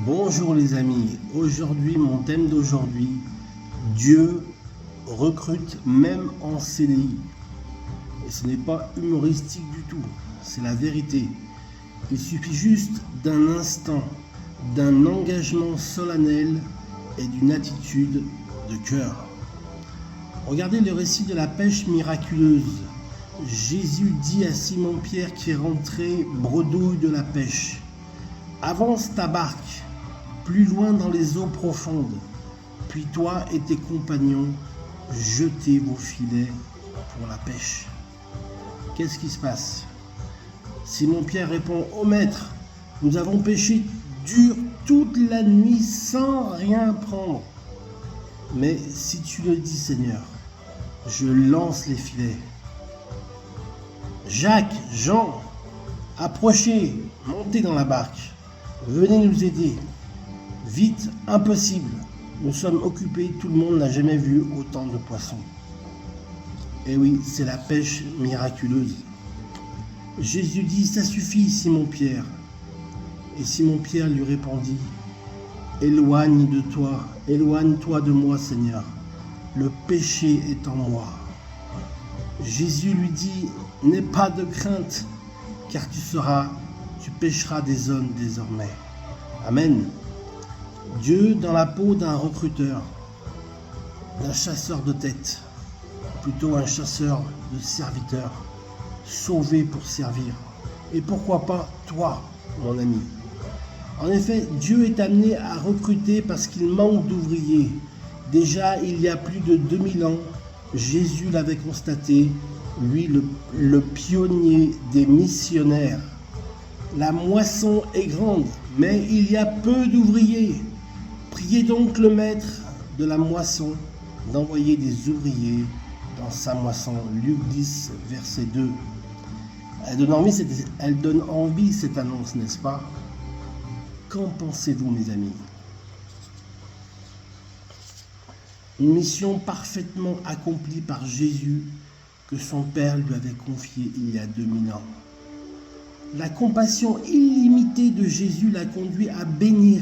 Bonjour les amis, aujourd'hui mon thème d'aujourd'hui, Dieu recrute même en CDI. Et ce n'est pas humoristique du tout, c'est la vérité. Il suffit juste d'un instant, d'un engagement solennel et d'une attitude de cœur. Regardez le récit de la pêche miraculeuse. Jésus dit à Simon-Pierre qui est rentré bredouille de la pêche: avance ta barque plus loin dans les eaux profondes, puis toi et tes compagnons, jetez vos filets pour la pêche. Qu'est-ce qui se passe? Simon-Pierre répond: ô maître, nous avons pêché dur toute la nuit sans rien prendre. Mais si tu le dis, Seigneur, je lance les filets. Jacques, Jean, approchez, montez dans la barque, venez nous aider. Vite, impossible, nous sommes occupés, tout le monde n'a jamais vu autant de poissons. Et oui, c'est la pêche miraculeuse. Jésus dit: ça suffit, Simon-Pierre. Et Simon-Pierre lui répondit: éloigne-toi de moi, Seigneur, le péché est en moi. Jésus lui dit: n'aie pas de crainte, car tu pêcheras des hommes désormais. Amen. Dieu dans la peau d'un recruteur, d'un chasseur de tête, plutôt un chasseur de serviteurs, sauvé pour servir. Et pourquoi pas toi, mon ami? En effet, Dieu est amené à recruter parce qu'il manque d'ouvriers. Déjà, il y a plus de 2000 ans, Jésus l'avait constaté, lui le pionnier des missionnaires. La moisson est grande, mais il y a peu d'ouvriers. Priez donc le maître de la moisson d'envoyer des ouvriers dans sa moisson. Luc 10, verset 2. Elle donne envie cette annonce, n'est-ce pas? Qu'en pensez-vous, mes amis? Une mission parfaitement accomplie par Jésus que son Père lui avait confiée il y a 2000 ans. La compassion illimitée de Jésus l'a conduit à bénir,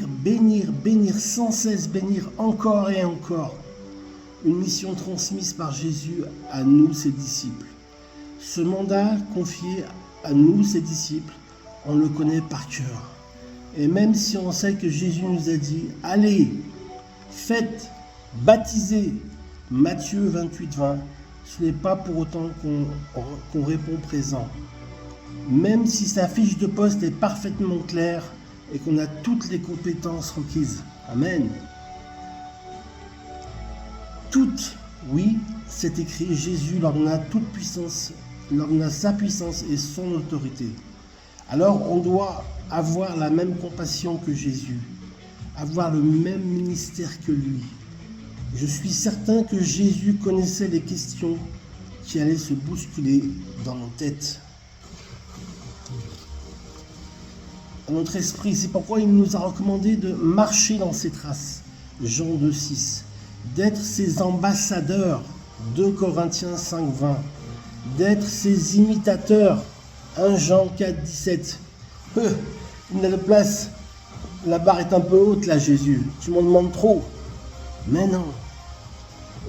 sans cesse bénir encore et encore. Une mission transmise par Jésus à nous, ses disciples. Ce mandat confié à nous, ses disciples, on le connaît par cœur. Et même si on sait que Jésus nous a dit: allez, faites, baptisez, Matthieu 28, 20, ce n'est pas pour autant qu'on répond présent. Même si sa fiche de poste est parfaitement claire et qu'on a toutes les compétences requises. Amen. Toutes, oui, c'est écrit, Jésus leur donna toute puissance, leur donna sa puissance et son autorité. Alors on doit avoir la même compassion que Jésus, avoir le même ministère que lui. Je suis certain que Jésus connaissait les questions qui allaient se bousculer dans nos têtes, dans notre esprit. C'est pourquoi il nous a recommandé de marcher dans ses traces, Jean 2,6, d'être ses ambassadeurs, 2 Corinthiens 5, 20, d'être ses imitateurs, 1 Jean 4, 17. Il n'a de place, la barre est un peu haute là, Jésus, tu m'en demandes trop. Mais non,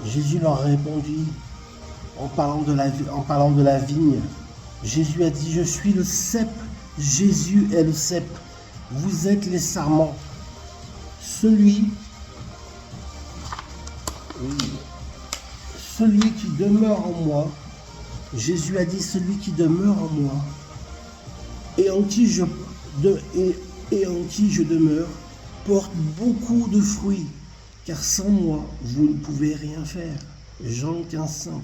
Jésus leur a répondu en parlant de la vigne. Jésus a dit: je suis le cep. Jésus est le cep. Vous êtes les sarments. Celui qui demeure en moi, Jésus a dit: celui qui demeure en moi et en qui je demeure porte beaucoup de fruits, car sans moi, vous ne pouvez rien faire. Jean 15, 5.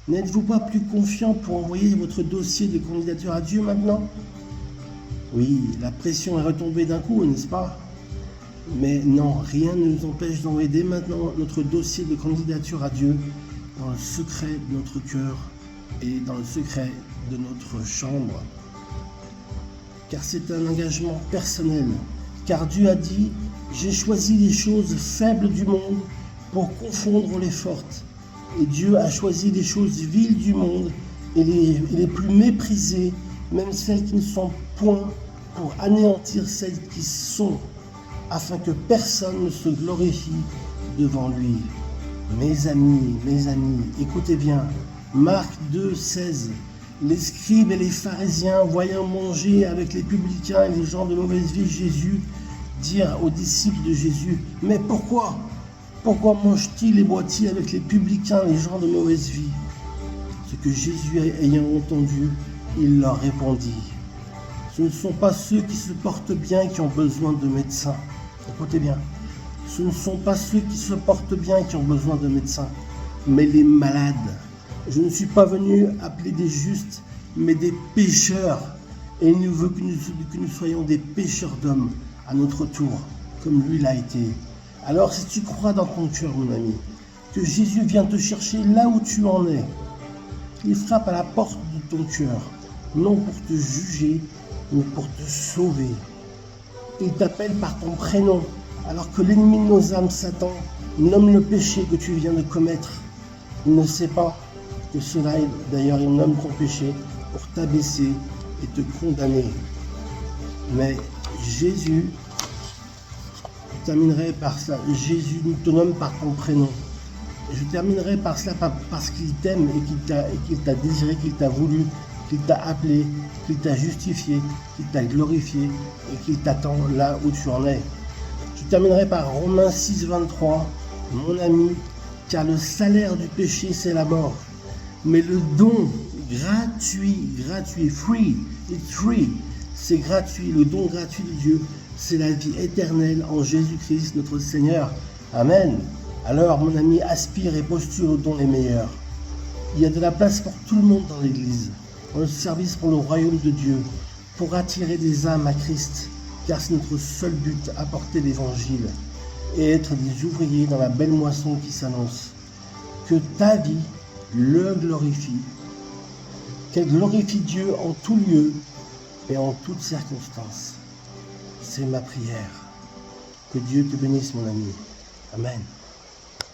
N'êtes-vous pas plus confiant pour envoyer votre dossier de candidature à Dieu maintenant? Oui, la pression est retombée d'un coup, n'est-ce pas? Mais non, rien ne nous empêche d'envoyer dès maintenant notre dossier de candidature à Dieu dans le secret de notre cœur et dans le secret de notre chambre. Car c'est un engagement personnel. Car Dieu a dit: j'ai choisi les choses faibles du monde pour confondre les fortes. Et Dieu a choisi les choses viles du monde et les plus méprisées, même celles qui ne sont point, pour anéantir celles qui sont, afin que personne ne se glorifie devant lui. Mes amis, écoutez bien, Marc 2, 16. Les scribes et les pharisiens, voyant manger avec les publicains et les gens de mauvaise vie, Jésus dirent aux disciples de Jésus, « Mais pourquoi mange-t-il et boit-il avec les publicains et les gens de mauvaise vie ?» Ce que Jésus ayant entendu, il leur répondit, « Ce ne sont pas ceux qui se portent bien qui ont besoin de médecins. » Écoutez bien, ce ne sont pas ceux qui se portent bien qui ont besoin de médecins, mais les malades. Je ne suis pas venu appeler des justes, mais des pécheurs. Et il nous veut que nous soyons des pécheurs d'hommes à notre tour, comme lui l'a été. Alors si tu crois dans ton cœur, mon ami, que Jésus vient te chercher là où tu en es, il frappe à la porte de ton cœur, non pour te juger, mais pour te sauver. Il t'appelle par ton prénom, alors que l'ennemi de nos âmes, Satan, nomme le péché que tu viens de commettre. Il ne sait pas que cela est, d'ailleurs, il nomme ton péché pour t'abaisser et te condamner. Mais Jésus, je terminerai par cela, Jésus te nomme par ton prénom. Et je terminerai par cela parce qu'il t'aime et qu'il t'a désiré, qu'il t'a voulu, qu'il t'a appelé, qu'il t'a justifié, qu'il t'a glorifié et qu'il t'attend là où tu en es. Je terminerai par Romains 6, 23. Mon ami, car le salaire du péché, c'est la mort. Mais le don gratuit, free, it's free, c'est gratuit, le don gratuit de Dieu, c'est la vie éternelle en Jésus-Christ, notre Seigneur. Amen. Alors, mon ami, aspire et postule aux dons les meilleurs. Il y a de la place pour tout le monde dans l'Église, dans le service pour le royaume de Dieu, pour attirer des âmes à Christ, car c'est notre seul but, apporter l'Évangile et être des ouvriers dans la belle moisson qui s'annonce. Que ta vie le glorifie, qu'elle glorifie Dieu en tout lieu et en toutes circonstances. C'est ma prière. Que Dieu te bénisse, mon ami. Amen.